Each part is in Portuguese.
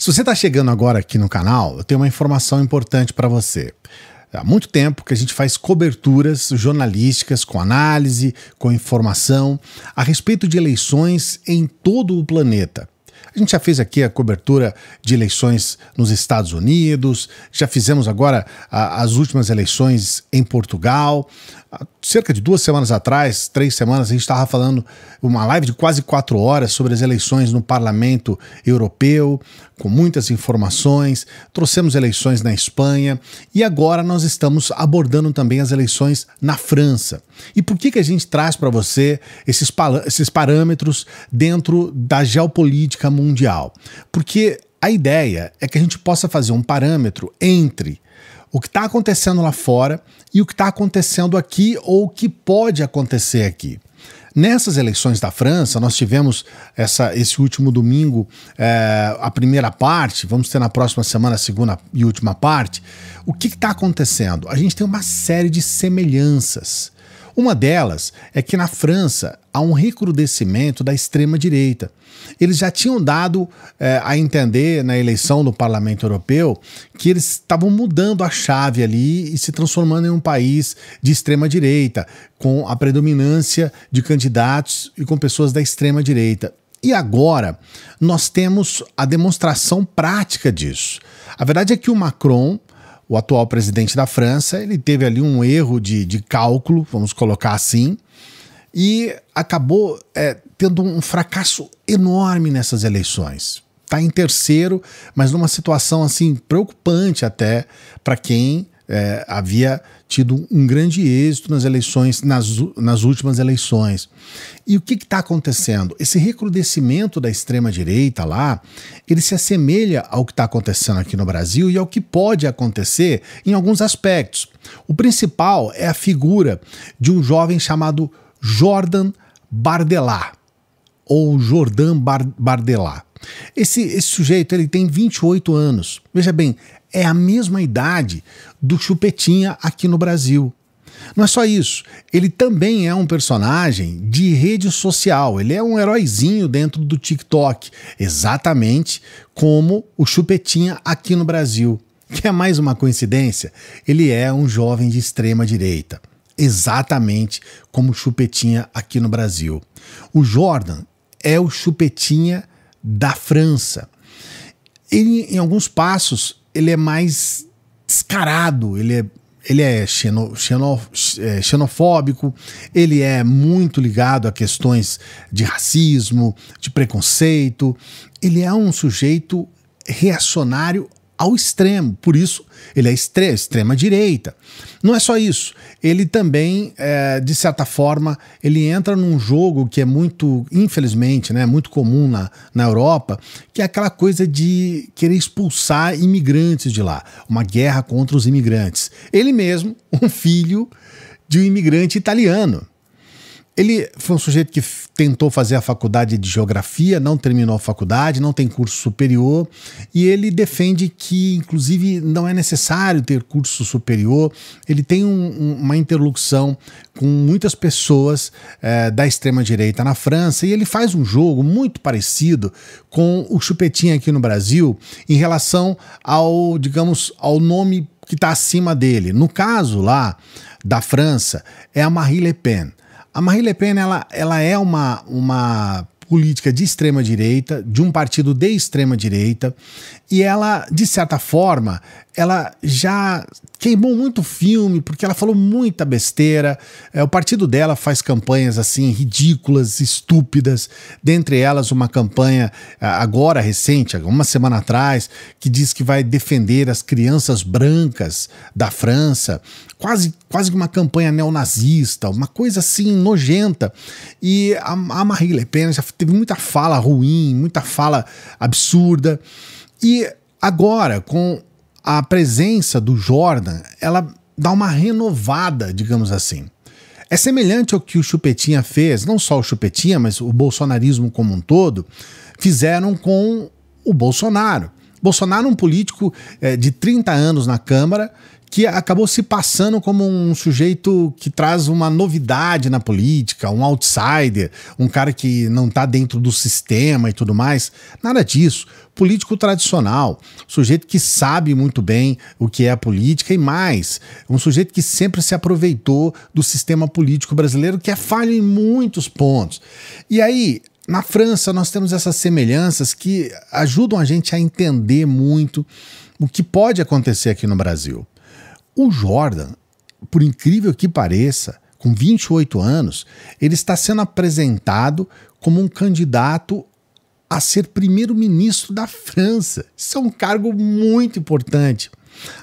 Se você está chegando agora aqui no canal, eu tenho uma informação importante para você. Há muito tempo que a gente faz coberturas jornalísticas com análise, com informação a respeito de eleições em todo o planeta. A gente já fez aqui a cobertura de eleições nos Estados Unidos, já fizemos agora as últimas eleições em Portugal. Cerca de 2 semanas atrás, 3 semanas, a gente estava falando uma live de quase 4 horas sobre as eleições no Parlamento Europeu, com muitas informações. Trouxemos eleições na Espanha e agora nós estamos abordando também as eleições na França. E por que a gente traz para você esses parâmetros dentro da geopolítica mundial? Porque a ideia é que a gente possa fazer um parâmetro entre o que está acontecendo lá fora e o que está acontecendo aqui ou o que pode acontecer aqui. Nessas eleições da França, nós tivemos esse último domingo a primeira parte, vamos ter na próxima semana a segunda e última parte. O que está acontecendo? A gente tem uma série de semelhanças. Uma delas é que na França há um recrudescimento da extrema-direita. Eles já tinham dado a entender na eleição do Parlamento Europeu que eles estavam mudando a chave ali e se transformando em um país de extrema-direita, com a predominância de candidatos e com pessoas da extrema-direita. E agora nós temos a demonstração prática disso. A verdade é que o Macron, o atual presidente da França, ele teve ali um erro de cálculo, vamos colocar assim, e acabou tendo um fracasso enorme nessas eleições. Está em terceiro, mas numa situação assim preocupante até para quem havia tido um grande êxito nas eleições, nas últimas eleições. E o que está acontecendo? Esse recrudescimento da extrema-direita lá, ele se assemelha ao que está acontecendo aqui no Brasil e ao que pode acontecer em alguns aspectos. O principal é a figura de um jovem chamado Jordan Bardella, ou Jordan Bardella. Esse sujeito ele tem 28 anos. Veja bem, é a mesma idade do Chupetinha aqui no Brasil. Não é só isso, ele também é um personagem de rede social, ele é um heróizinho dentro do TikTok, exatamente como o Chupetinha aqui no Brasil. Que é mais uma coincidência? Ele é um jovem de extrema direita, exatamente como o Chupetinha aqui no Brasil. O Jordan é o Chupetinha da França. Ele, em alguns passos, ele é mais descarado, ele é xenofóbico, ele é muito ligado a questões de racismo, de preconceito. Ele é um sujeito reacionário ao extremo, por isso ele é extrema-direita. Não é só isso, ele também, de certa forma, ele entra num jogo que é muito, infelizmente, né, muito comum na Europa, que é aquela coisa de querer expulsar imigrantes de lá, uma guerra contra os imigrantes. Ele mesmo, um filho de um imigrante italiano. Ele foi um sujeito que tentou fazer a faculdade de geografia, não terminou a faculdade, não tem curso superior, e ele defende que, inclusive, não é necessário ter curso superior. Ele tem uma interlocução com muitas pessoas da extrema-direita na França, e ele faz um jogo muito parecido com o Chupetinha aqui no Brasil em relação ao, digamos, ao nome que está acima dele. No caso lá da França, é a Marine Le Pen. A Marine Le Pen ela é uma política de extrema-direita, de um partido de extrema-direita, e ela, de certa forma, ela já queimou muito filme, porque ela falou muita besteira. O partido dela faz campanhas assim ridículas, estúpidas, dentre elas uma campanha agora recente, uma semana atrás, que diz que vai defender as crianças brancas da França, quase uma campanha neonazista, uma coisa assim nojenta. E a Marine Le Pen já teve muita fala ruim, muita fala absurda, e agora, com a presença do Jordan, ela dá uma renovada, digamos assim. É semelhante ao que o Chupetinha fez, não só o Chupetinha, mas o bolsonarismo como um todo, fizeram com o Bolsonaro. Bolsonaro é um político de 30 anos na Câmara que acabou se passando como um sujeito que traz uma novidade na política, um outsider, um cara que não está dentro do sistema e tudo mais. Nada disso. Político tradicional, sujeito que sabe muito bem o que é a política e mais, um sujeito que sempre se aproveitou do sistema político brasileiro, que é falho em muitos pontos. E aí, na França, nós temos essas semelhanças que ajudam a gente a entender muito o que pode acontecer aqui no Brasil. O Jordan, por incrível que pareça, com 28 anos, ele está sendo apresentado como um candidato a ser primeiro-ministro da França. Isso é um cargo muito importante.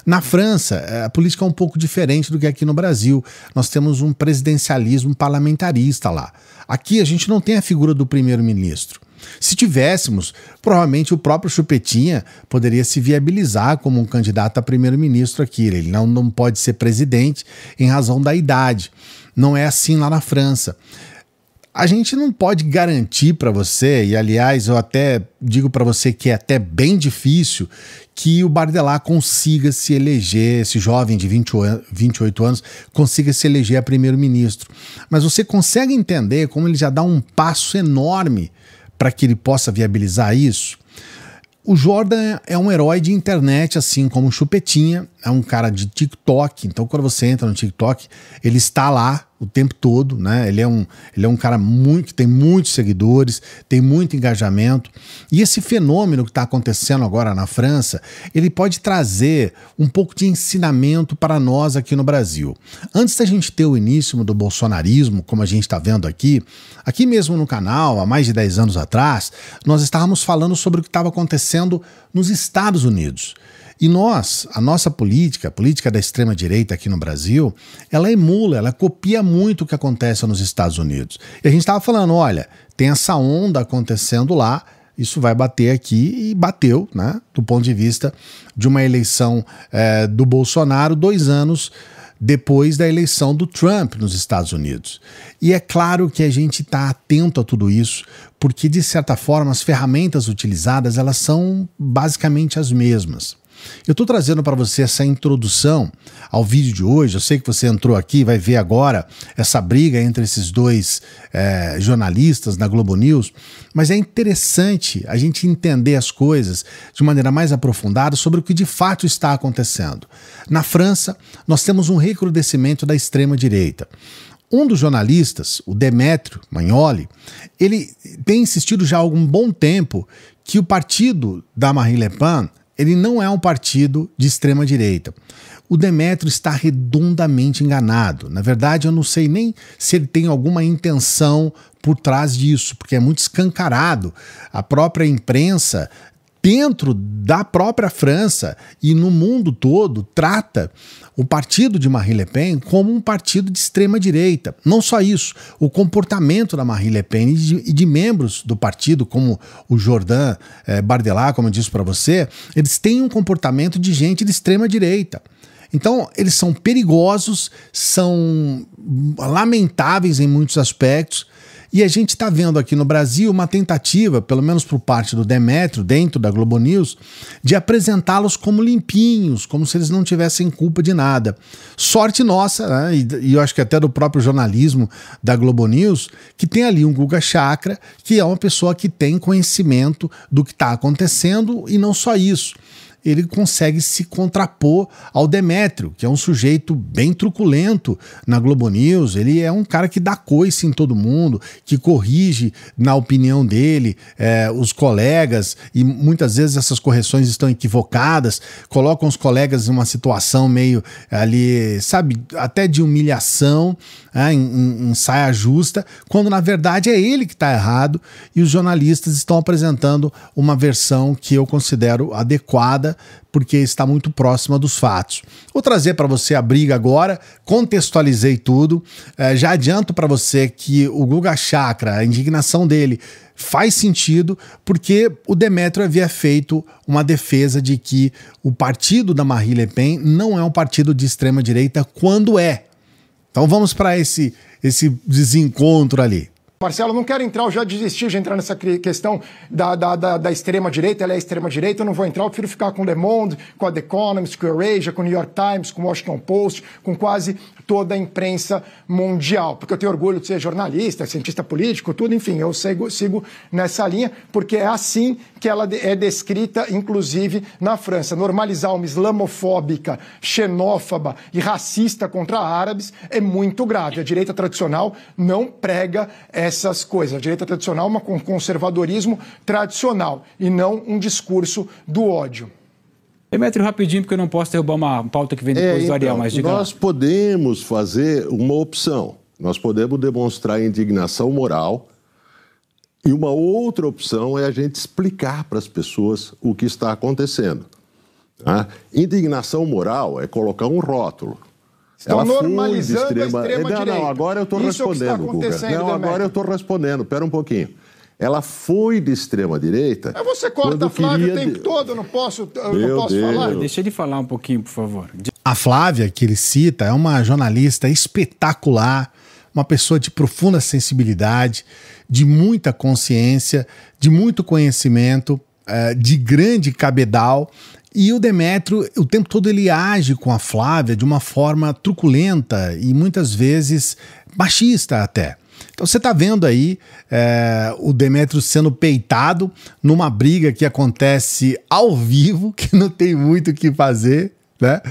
Na França, a política é um pouco diferente do que aqui no Brasil. Nós temos um presidencialismo parlamentarista lá. Aqui a gente não tem a figura do primeiro-ministro. Se tivéssemos, provavelmente o próprio Chupetinha poderia se viabilizar como um candidato a primeiro-ministro aqui. Ele não pode ser presidente em razão da idade. Não é assim lá na França. A gente não pode garantir para você, e aliás eu até digo para você que é até bem difícil, que o Bardella consiga se eleger, esse jovem de 28 anos, consiga se eleger a primeiro-ministro. Mas você consegue entender como ele já dá um passo enorme para que ele possa viabilizar isso? O Jordan é um herói de internet, assim como o Chupetinha, é um cara de TikTok, então quando você entra no TikTok, ele está lá o tempo todo, né? Ele é um cara que tem muitos seguidores, tem muito engajamento, e esse fenômeno que está acontecendo agora na França, ele pode trazer um pouco de ensinamento para nós aqui no Brasil. Antes da gente ter o início do bolsonarismo, como a gente está vendo aqui mesmo no canal, há mais de 10 anos atrás, nós estávamos falando sobre o que estava acontecendo nos Estados Unidos. E a nossa política, a política da extrema-direita aqui no Brasil, ela emula, ela copia muito o que acontece nos Estados Unidos. E a gente estava falando, olha, tem essa onda acontecendo lá, isso vai bater aqui, e bateu, né, do ponto de vista de uma eleição do Bolsonaro 2 anos depois da eleição do Trump nos Estados Unidos. E é claro que a gente está atento a tudo isso, porque de certa forma as ferramentas utilizadas elas são basicamente as mesmas. Eu estou trazendo para você essa introdução ao vídeo de hoje. Eu sei que você entrou aqui e vai ver agora essa briga entre esses dois jornalistas na Globo News, mas é interessante a gente entender as coisas de maneira mais aprofundada sobre o que de fato está acontecendo. Na França, nós temos um recrudescimento da extrema-direita. Um dos jornalistas, o Demetrio Magnoli, ele tem insistido já há algum bom tempo que o partido da Marine Le Pen ele não é um partido de extrema-direita. O Demetrio está redondamente enganado. Na verdade, eu não sei nem se ele tem alguma intenção por trás disso, porque é muito escancarado. A própria imprensa, dentro da própria França e no mundo todo, trata o partido de Marine Le Pen como um partido de extrema-direita. Não só isso, o comportamento da Marine Le Pen e de membros do partido, como o Jordan Bardella, como eu disse para você, eles têm um comportamento de gente de extrema-direita. Então, eles são perigosos, são lamentáveis em muitos aspectos, e a gente está vendo aqui no Brasil uma tentativa, pelo menos por parte do Demetrio, dentro da Globo News, de apresentá-los como limpinhos, como se eles não tivessem culpa de nada. Sorte nossa, né? E eu acho que até do próprio jornalismo da Globo News, que tem ali um Guga Chakra, que é uma pessoa que tem conhecimento do que está acontecendo, e não só isso. Ele consegue se contrapor ao Demetrio, que é um sujeito bem truculento na Globo News. Ele é um cara que dá coice em todo mundo, que corrige, na opinião dele, os colegas, e muitas vezes essas correções estão equivocadas, colocam os colegas em uma situação meio ali, sabe, até de humilhação, em saia justa, quando na verdade é ele que está errado, e os jornalistas estão apresentando uma versão que eu considero adequada, porque está muito próxima dos fatos. Vou trazer para você a briga agora, contextualizei tudo, já adianto para você que o Guga Chakra, a indignação dele faz sentido, porque o Demetrio havia feito uma defesa de que o partido da Marine Le Pen não é um partido de extrema-direita quando é. Então vamos para esse desencontro ali. Marcelo, não quero entrar, eu já desisti de entrar nessa questão da extrema-direita, ela é extrema-direita, eu não vou entrar, eu prefiro ficar com Le Monde, com a The Economist, com o Eurasia, com o New York Times, com o Washington Post, com quase toda a imprensa mundial, porque eu tenho orgulho de ser jornalista, cientista político, tudo, enfim, eu sigo nessa linha, porque é assim que ela é descrita, inclusive, na França. Normalizar uma islamofóbica, xenófoba e racista contra árabes é muito grave. A direita tradicional não prega essas coisas. A direita tradicional é um conservadorismo tradicional e não um discurso do ódio. Demetrio, rapidinho, porque eu não posso derrubar uma pauta que vem depois do Ariel, mas diga. Nós podemos fazer uma opção. Nós podemos demonstrar indignação moral e uma outra opção é a gente explicar para as pessoas o que está acontecendo. Tá? Indignação moral é colocar um rótulo. Estão normalizando a extrema-direita. Não, agora eu estou respondendo, Guga. Não, agora eu estou respondendo. Espera um pouquinho. Ela foi de extrema-direita. Mas você corta a Flávia o tempo todo, eu não posso falar? Deixa ele falar um pouquinho, por favor. A Flávia, que ele cita, é uma jornalista espetacular, uma pessoa de profunda sensibilidade, de muita consciência, de muito conhecimento, de grande cabedal. E o Demetrio, o tempo todo, ele age com a Flávia de uma forma truculenta e muitas vezes machista até. Então você está vendo aí o Demetrio sendo peitado numa briga que acontece ao vivo, que não tem muito o que fazer, né?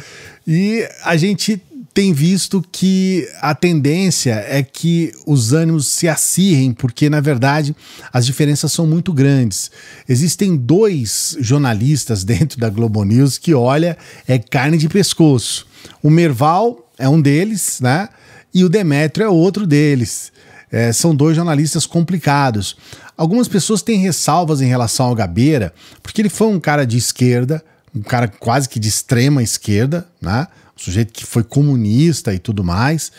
E a gente tem visto que a tendência é que os ânimos se acirrem, porque, na verdade, as diferenças são muito grandes. Existem 2 jornalistas dentro da Globo News que, olha, é carne de pescoço. O Merval é um deles, né? E o Demetrio é outro deles. São 2 jornalistas complicados. Algumas pessoas têm ressalvas em relação ao Gabeira, porque ele foi um cara de esquerda, um cara quase que de extrema esquerda, né? Um sujeito que foi comunista e tudo mais,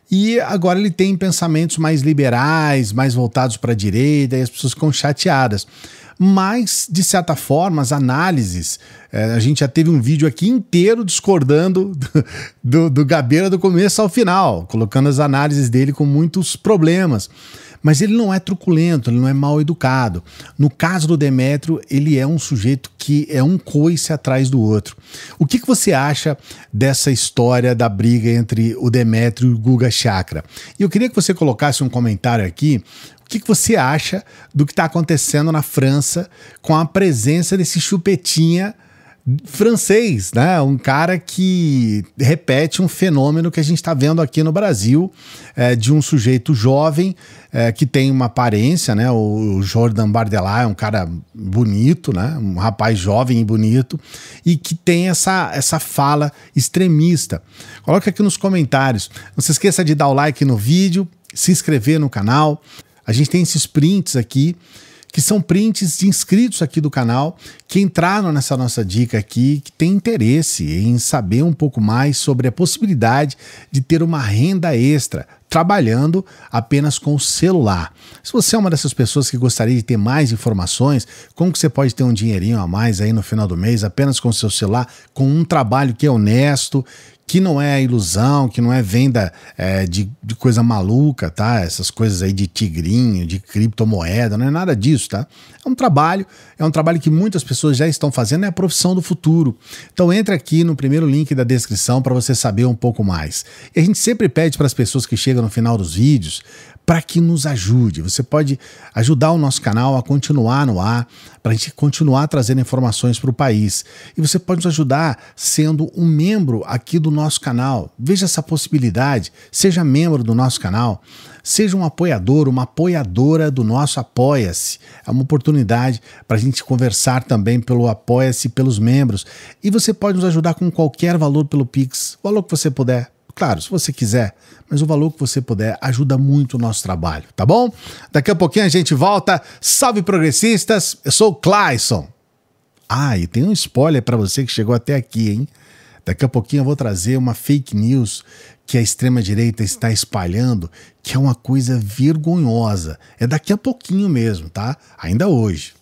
e agora ele tem pensamentos mais liberais, mais voltados para a direita, e as pessoas ficam chateadas. Mas, de certa forma, as análises, a gente já teve um vídeo aqui inteiro discordando do Gabeira do começo ao final, colocando as análises dele com muitos problemas. Mas ele não é truculento, ele não é mal educado. No caso do Demetrio, ele é um sujeito que é um coice atrás do outro. O que você acha dessa história da briga entre o Demetrio e o Guga Chakra? E eu queria que você colocasse um comentário aqui. O que você acha do que está acontecendo na França com a presença desse chupetinha francês, né? Um cara que repete um fenômeno que a gente está vendo aqui no Brasil, de um sujeito jovem que tem uma aparência, né? O Jordan Bardella é um cara bonito, né? Um rapaz jovem e bonito, e que tem essa fala extremista. Coloca aqui nos comentários. Não se esqueça de dar o like no vídeo, se inscrever no canal. A gente tem esses prints aqui, que são prints de inscritos aqui do canal, que entraram nessa nossa dica aqui, que tem interesse em saber um pouco mais sobre a possibilidade de ter uma renda extra, trabalhando apenas com o celular. Se você é uma dessas pessoas que gostaria de ter mais informações, como que você pode ter um dinheirinho a mais aí no final do mês, apenas com o seu celular, com um trabalho que é honesto, que não é ilusão, que não é venda de coisa maluca, tá? Essas coisas aí de tigrinho, de criptomoeda, não é nada disso, tá? É um trabalho que muitas pessoas já estão fazendo, é a profissão do futuro. Então entra aqui no primeiro link da descrição para você saber um pouco mais. E a gente sempre pede para as pessoas que chegam no final dos vídeos para que nos ajude. Você pode ajudar o nosso canal a continuar no ar, para a gente continuar trazendo informações para o país. E você pode nos ajudar sendo um membro aqui do nosso canal. Veja essa possibilidade, seja membro do nosso canal, seja um apoiador, uma apoiadora do nosso Apoia-se. É uma oportunidade para a gente conversar também pelo Apoia-se, pelos membros. E você pode nos ajudar com qualquer valor pelo Pix, o valor que você puder. Claro, se você quiser, mas o valor que você puder ajuda muito o nosso trabalho, tá bom? Daqui a pouquinho a gente volta. Salve, progressistas! Eu sou o Clayson. E tem um spoiler para você que chegou até aqui, hein? Daqui a pouquinho eu vou trazer uma fake news que a extrema-direita está espalhando, que é uma coisa vergonhosa. É daqui a pouquinho mesmo, tá? Ainda hoje.